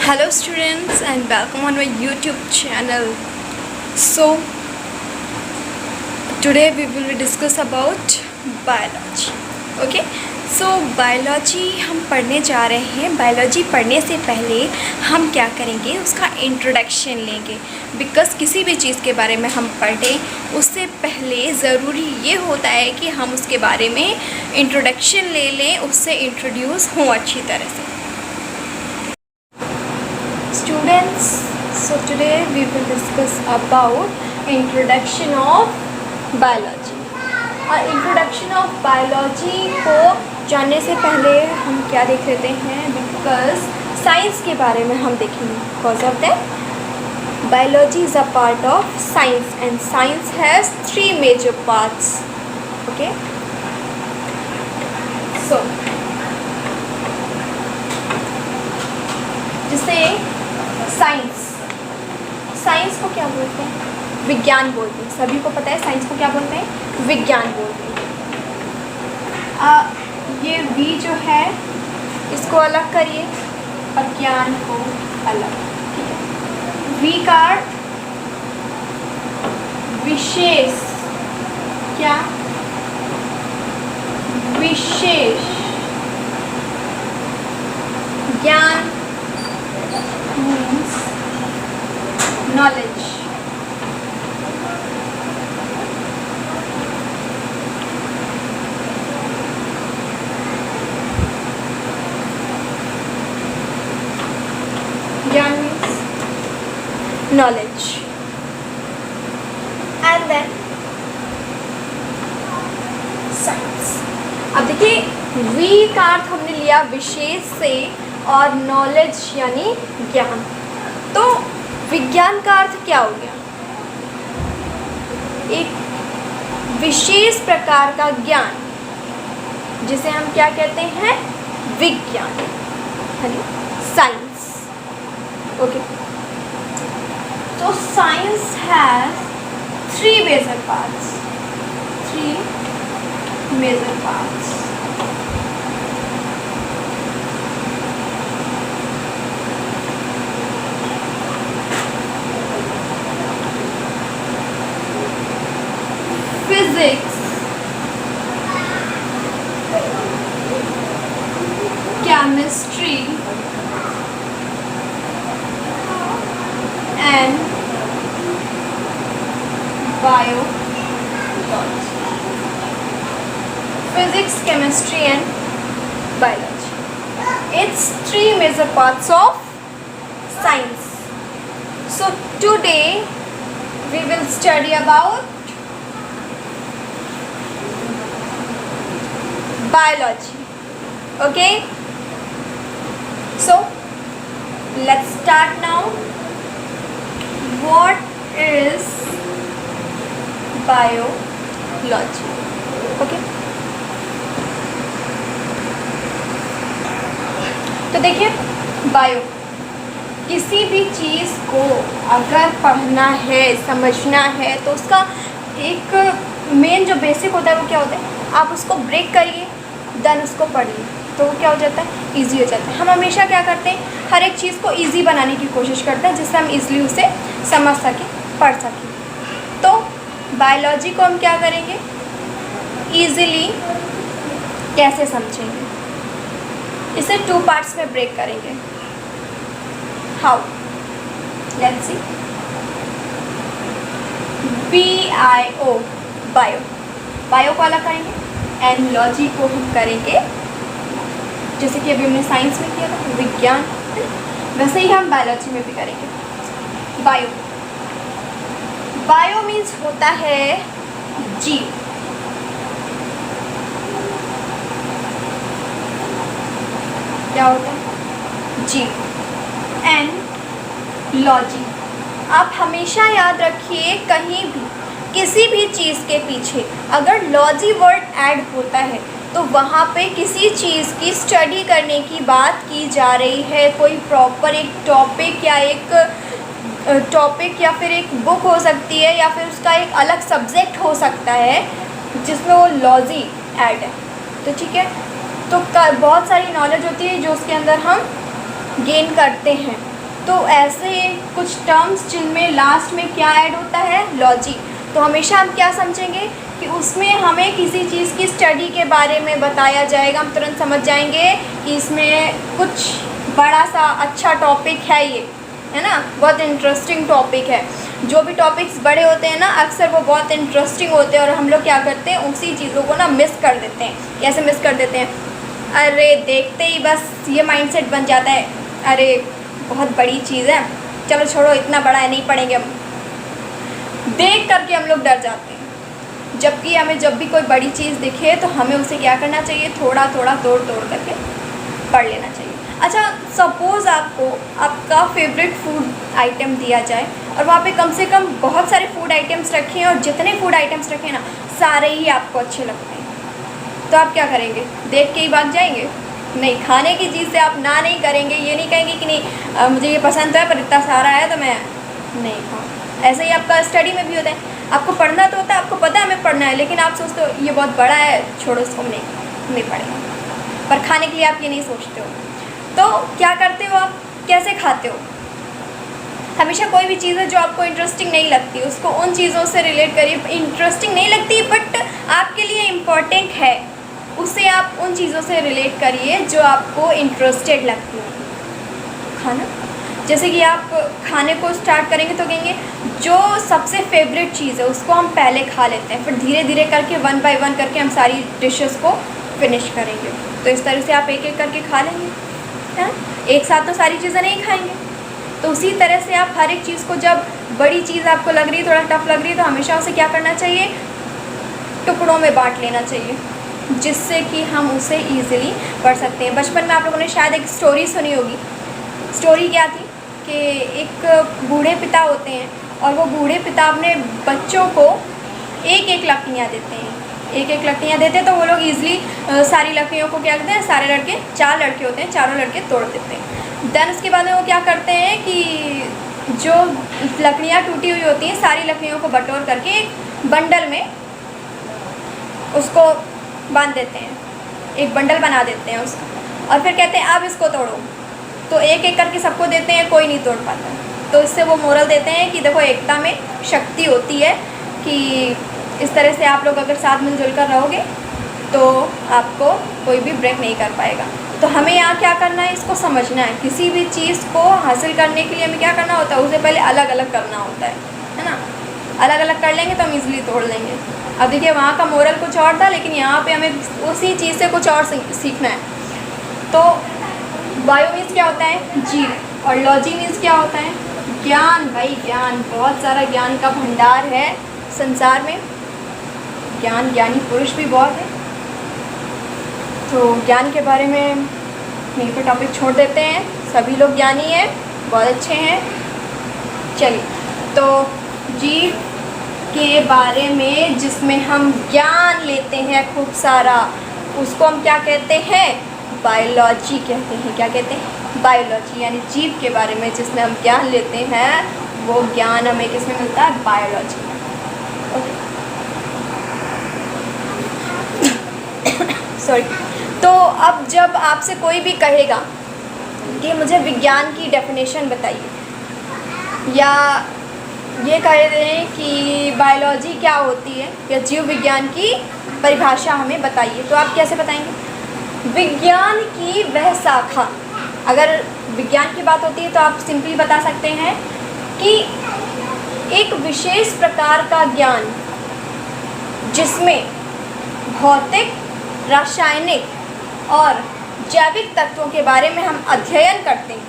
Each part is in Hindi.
Hello students and welcome on my YouTube channel. So today we will discuss about biology. Okay, so biology हम पढ़ने जा रहे हैं. बायोलॉजी पढ़ने से पहले हम क्या करेंगे, उसका इंट्रोडक्शन लेंगे. बिकॉज किसी भी चीज़ के बारे में हम पढ़ें उससे पहले ज़रूरी ये होता है कि हम उसके बारे में इंट्रोडक्शन ले लें, उससे इंट्रोड्यूस हों अच्छी तरह से. Students, so today we will discuss about introduction of biology. और introduction of biology को जानने से पहले हम क्या देख लेते हैं, because science के बारे में हम देखेंगे. Because of that, biology is a part of science and science has three major parts. Okay. So जैसे साइंस को क्या बोलते हैं, विज्ञान बोलते हैं. सभी को पता है साइंस को क्या बोलते हैं, विज्ञान बोलते हैं. ये वी जो है इसको अलग करिए और ज्ञान को अलग. ठीक है. वी का विशेष, क्या विशेष, ज्ञान means knowledge. Gyan means knowledge. And then science. अब देखिए वी का अर्थ हमने लिया विशेष से और नॉलेज यानी ज्ञान. तो विज्ञान का अर्थ क्या हो गया, एक विशेष प्रकार का ज्ञान जिसे हम क्या कहते हैं, विज्ञान, यानी साइंस. ओके. तो science has three major parts. Physics, chemistry and biology. Physics, chemistry and biology. It's three major parts of science. So today we will study about biology. Okay, so let's start now. What is biology? Okay, तो देखिए बायो, किसी भी चीज़ को अगर पढ़ना है, समझना है, तो उसका एक मेन जो बेसिक होता है वो क्या होता है, आप उसको ब्रेक करिए देन उसको पढ़िए तो वो क्या हो जाता है, ईजी हो जाता है. हम हमेशा क्या करते हैं, हर एक चीज़ को ईजी बनाने की कोशिश करते हैं जिससे हम ईज़िली उसे समझ सकें, पढ़ सकें. तो बायोलॉजी को हम क्या करेंगे, ईज़िली कैसे समझेंगे, इसे टू पार्ट्स में ब्रेक करेंगे. How, let's see. BIO, bio, bio को अलग करेंगे एंड लॉजी को हम करेंगे जैसे कि अभी हमने साइंस में किया था, विज्ञान, वैसे ही हम बायोलॉजी में भी करेंगे. बायो, बायो मीन्स होता है जीव. क्या होता है, जीव. एंड लॉजी, आप हमेशा याद रखिए कहीं भी किसी भी चीज़ के पीछे अगर लॉजी वर्ड ऐड होता है तो वहाँ पे किसी चीज़ की स्टडी करने की बात की जा रही है. कोई प्रॉपर एक टॉपिक या फिर एक बुक हो सकती है या फिर उसका एक अलग सब्जेक्ट हो सकता है जिसमें वो लॉजी ऐड है. तो ठीक है, तो बहुत सारी नॉलेज होती है जो उसके अंदर हम गेन करते हैं. तो ऐसे कुछ टर्म्स जिनमें लास्ट में क्या ऐड होता है, लॉजी। तो हमेशा हम क्या समझेंगे कि उसमें हमें किसी चीज़ की स्टडी के बारे में बताया जाएगा, हम तुरंत समझ जाएंगे कि इसमें कुछ बड़ा सा अच्छा टॉपिक है ये, है ना, बहुत इंटरेस्टिंग टॉपिक है। जो भी टॉपिक्स बड़े होते हैं ना, अक्सर वो बहुत इंटरेस्टिंग होते हैं और हम लोग क्या करते हैं, उसी चीज़ों को ना मिस कर देते हैं। कैसे मिस कर देते हैं? अरे देखते ही बस ये माइंडसेट बन जाता है, अरे बहुत बड़ी चीज़ है, चलो छोड़ो, इतना बड़ा है, नहीं पढ़ेंगे हम। देख करके हम लोग डर जाते हैं, जबकि हमें जब भी कोई बड़ी चीज़ दिखे तो हमें उसे क्या करना चाहिए, थोड़ा थोड़ा तोड़ तोड़ करके पढ़ लेना चाहिए। अच्छा, सपोज़ आपको आपका फेवरेट फूड आइटम दिया जाए और वहाँ पे कम से कम बहुत सारे फूड आइटम्स रखे हैं और जितने फूड आइटम्स रखे हैं ना, सारे ही आपको अच्छे लगते हैं, तो आप क्या करेंगे? देख के ही भाग जाएंगे? नहीं, खाने की चीज़ से आप ना नहीं करेंगे, ये नहीं कहेंगे कि नहीं मुझे ये पसंद तो है पर इतना सारा है तो मैं नहीं खाऊँ। ऐसे ही आपका स्टडी में भी होता है, आपको पढ़ना तो होता है, आपको पता है हमें पढ़ना है, लेकिन आप सोचते हो ये बहुत बड़ा है, छोड़ो इसको, नहीं पढ़ेंगे। पर खाने के लिए आप ये नहीं सोचते हो, तो क्या करते हो आप, कैसे खाते हो? हमेशा कोई भी चीज़ है जो आपको इंटरेस्टिंग नहीं लगती, उसको उन चीज़ों से रिलेट करिए। इंटरेस्टिंग नहीं लगती बट आपके लिए इम्पोर्टेंट है, उसे आप उन चीज़ों से रिलेट करिए जो आपको इंटरेस्टेड लगती है। खाना, जैसे कि आप खाने को स्टार्ट करेंगे तो कहेंगे जो सबसे फेवरेट चीज़ है उसको हम पहले खा लेते हैं, फिर धीरे धीरे करके 1 बाय 1 करके हम सारी डिशेस को फिनिश करेंगे। तो इस तरह से आप एक एक करके खा लेंगे, है, एक साथ तो सारी चीज़ें नहीं खाएंगे। तो उसी तरह से आप हर एक चीज़ को, जब बड़ी चीज़ आपको लग रही है, थोड़ा टफ लग रही है, तो हमेशा उसे क्या करना चाहिए, टुकड़ों में बांट लेना चाहिए, जिससे कि हम उसे ईज़िली पढ़ सकते हैं। बचपन में आप लोगों ने शायद एक स्टोरी सुनी होगी। स्टोरी क्या थी कि एक बूढ़े पिता होते हैं और वो बूढ़े पिता अपने बच्चों को एक एक लकड़ियाँ देते हैं, एक एक लकड़ियाँ देते हैं, तो वो लोग ईज़िली सारी लकड़ियों को क्या करते हैं, सारे लड़के, 4 लड़के होते हैं, चारों लड़के तोड़ देते हैं। देन उसके बाद में वो क्या करते हैं कि जो लकड़ियाँ टूटी हुई होती हैं, सारी लकड़ियों को बटोर करके एक बंडल में उसको बांध देते हैं, एक बंडल बना देते हैं उसका, और फिर कहते हैं अब इसको तोड़ो। तो एक एक करके सबको देते हैं, कोई नहीं तोड़ पाता। तो इससे वो मोरल देते हैं कि देखो, एकता में शक्ति होती है, कि इस तरह से आप लोग अगर साथ मिलजुल कर रहोगे तो आपको कोई भी ब्रेक नहीं कर पाएगा। तो हमें यहाँ क्या करना है, इसको समझना है। किसी भी चीज़ को हासिल करने के लिए हमें क्या करना होता है, उसे पहले अलग अलग करना होता है ना। अलग अलग कर लेंगे तो हम ईज़िली तोड़ लेंगे। अब देखिए, वहाँ का मोरल कुछ और था, लेकिन यहाँ पे हमें उसी चीज़ से कुछ और सीखना है। तो बायो मीन्स क्या होता है, जीव, और लॉजी मीन्स क्या होता है, ज्ञान। भाई ज्ञान, बहुत सारा ज्ञान का भंडार है संसार में, ज्ञान, ज्ञानी पुरुष भी बहुत है। तो ज्ञान के बारे में यहीं पे टॉपिक छोड़ देते हैं। सभी लोग ज्ञानी हैं, बहुत अच्छे हैं। चलिए, तो जीव के बारे में जिसमें हम ज्ञान लेते हैं खूब सारा, उसको हम क्या कहते हैं, बायोलॉजी कहते हैं। क्या कहते हैं, बायोलॉजी। यानी जीव के बारे में जिसमें हम ज्ञान लेते हैं, वो ज्ञान हमें किसमें मिलता है, बायोलॉजी में। सॉरी। तो अब जब आपसे कोई भी कहेगा कि मुझे विज्ञान की डेफिनेशन बताइए, या ये कह दें कि बायोलॉजी क्या होती है, या जीव विज्ञान की परिभाषा हमें बताइए, तो आप कैसे बताएंगे, विज्ञान की वह शाखा। अगर विज्ञान की बात होती है तो आप सिंपली बता सकते हैं कि एक विशेष प्रकार का ज्ञान जिसमें भौतिक, रासायनिक और जैविक तत्वों के बारे में हम अध्ययन करते हैं,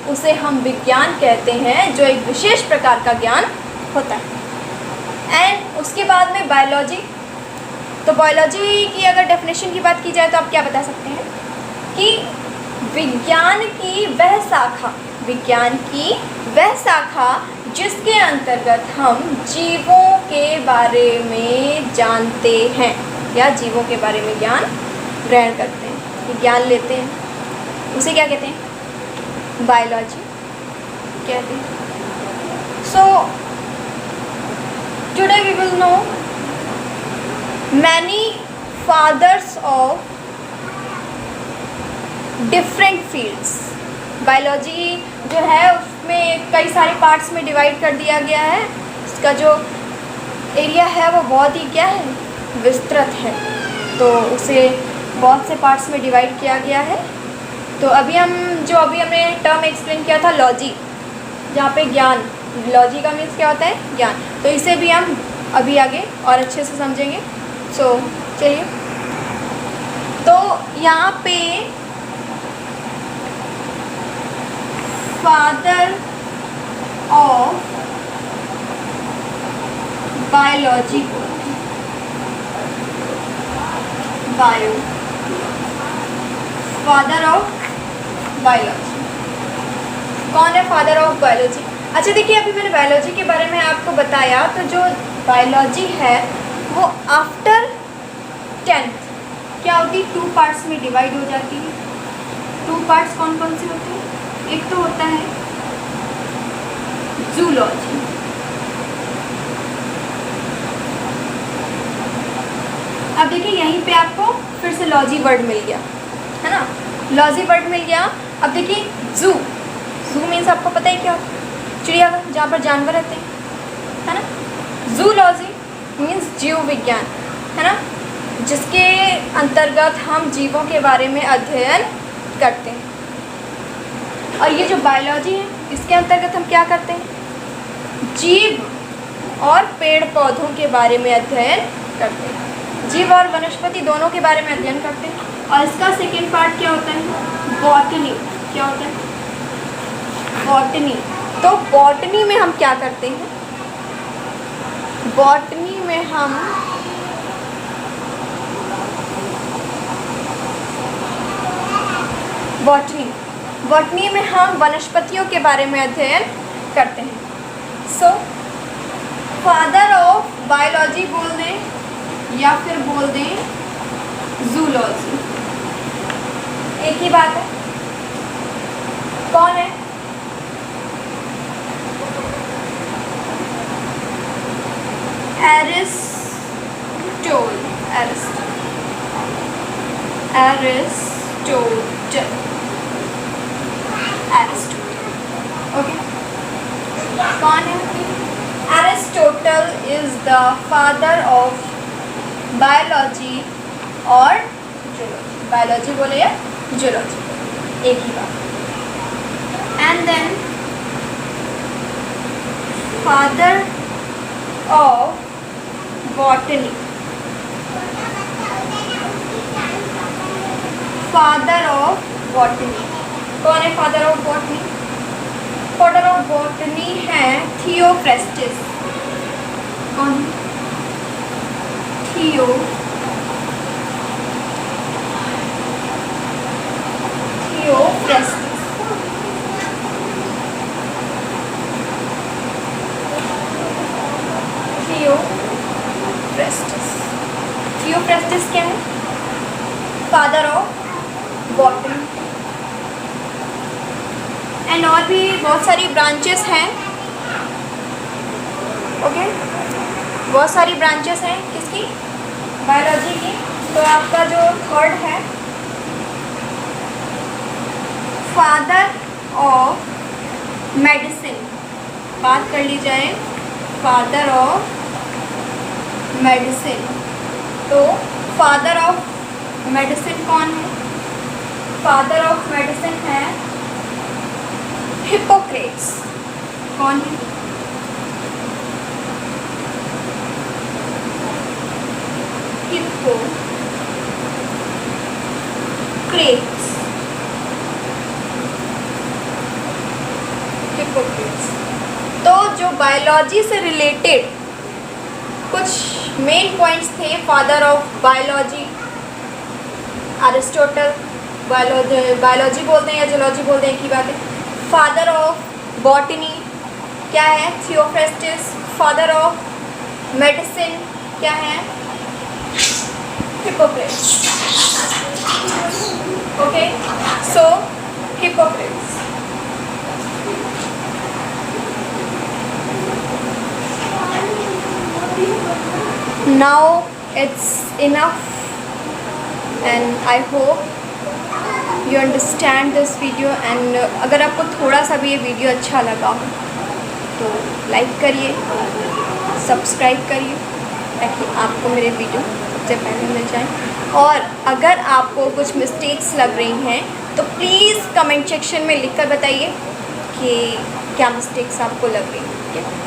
उसे हम विज्ञान कहते हैं, जो एक विशेष प्रकार का ज्ञान होता है। एंड उसके बाद में बायोलॉजी। तो बायोलॉजी की अगर डेफिनेशन की बात की जाए तो आप क्या बता सकते हैं कि विज्ञान की वह शाखा, विज्ञान की वह शाखा जिसके अंतर्गत हम जीवों के बारे में जानते हैं, या जीवों के बारे में ज्ञान ग्रहण करते हैं, ज्ञान लेते हैं, उसे क्या कहते हैं, बायोलॉजी कहते हैं। So today we will know many fathers of different fields. Biology जो है में कई सारे पार्ट्स में डिवाइड कर दिया गया है। इसका जो एरिया है वो बहुत ही क्या है, विस्तृत है, तो उसे बहुत से पार्ट्स में डिवाइड किया गया है। तो अभी हमने टर्म एक्सप्लेन किया था लॉजी, जहाँ पे ज्ञान, लॉजी का मीन्स क्या होता है, ज्ञान, तो इसे भी हम अभी आगे और अच्छे से समझेंगे। सो चलिए, तो यहाँ पे फादर ऑफ बायोलॉजी बोलते हैं, बायो, फादर ऑफ बायोलॉजी। कौन है फादर ऑफ बायोलॉजी? अच्छा देखिए, अभी मैंने बायोलॉजी के बारे में आपको बताया, तो जो बायोलॉजी है वो आफ्टर 10th क्या होती है, 2 पार्ट्स में डिवाइड हो जाती है। 2 पार्ट्स कौन कौन से होते हैं? एक तो होता है जूलॉजी, अब देखिए यहीं पे आपको फिर से लॉजी वर्ड मिल गया है ना, लॉजी वर्ड मिल गया। अब देखिए जू, जू मीन्स आपको पता है क्या होता है, चिड़ियाघर जहाँ पर जानवर रहते हैं, है ना। जूलॉजी मीन्स जीव विज्ञान, है ना, जिसके अंतर्गत हम जीवों के बारे में अध्ययन करते हैं। और ये जो बायोलॉजी है, इसके अंतर्गत हम क्या करते हैं, जीव और पेड़ पौधों के बारे में अध्ययन करते हैं, जीव और वनस्पति दोनों के बारे में अध्ययन करते हैं। और इसका सेकेंड पार्ट क्या होता है, बॉटनी। क्या होता है, बॉटनी। तो बॉटनी में हम क्या करते हैं, बॉटनी में हम बॉटनी में हम वनस्पतियों के बारे में अध्ययन करते हैं। सो फादर ऑफ बायोलॉजी बोल दें या फिर बोल दें जूलॉजी, एक ही बात है। कौन है, ओके, कौन है? Aristotle is the father of biology और जूलॉजी, बायोलॉजी बोले या जूलॉजी, एक ही बात। And then father of botany, father of botany, कौन है father of botany? Father of botany है थियोफ्रेस्टिस। कौन? थियोफ्रेस्टिस। थियोफ्रेस्टिस क्या है? Father of botany. एंड और भी बहुत सारी ब्रांचेस हैं, ओके, बहुत सारी ब्रांचेस हैं किसकी, बायोलॉजी की। तो आपका जो थर्ड है फादर ऑफ मेडिसिन, बात कर ली जाए फादर ऑफ मेडिसिन, तो फादर ऑफ मेडिसिन कौन है? फादर ऑफ मेडिसिन है हिप्पोक्रेट्स। कौन है? हिप्पोक्रेट्स। हिप्पोक्रेट्स। तो जो बायोलॉजी से रिलेटेड कुछ मेन पॉइंट्स थे, father of biology Aristotle, biology बोलते हैं या जूलॉजी बोलते हैं, एक ही बात है। फादर ऑफ बॉटनी क्या है? थियोफ्रेस्टिस। फादर ऑफ मेडिसिन क्या है? Hippocrates. Okay, so Hippocrates. Now it's enough and I hope you understand this video. And अगर आपको थोड़ा सा भी ये वीडियो अच्छा लगा हो तो लाइक करिए, सब्सक्राइब करिए, ताकि आपको मेरे वीडियो सबसे पहले मिल जाए। और अगर आपको कुछ मिस्टेक्स लग रही हैं तो प्लीज़ कमेंट सेक्शन में लिखकर बताइए कि क्या मिस्टेक्स आपको लग रही हैं। ठीक है।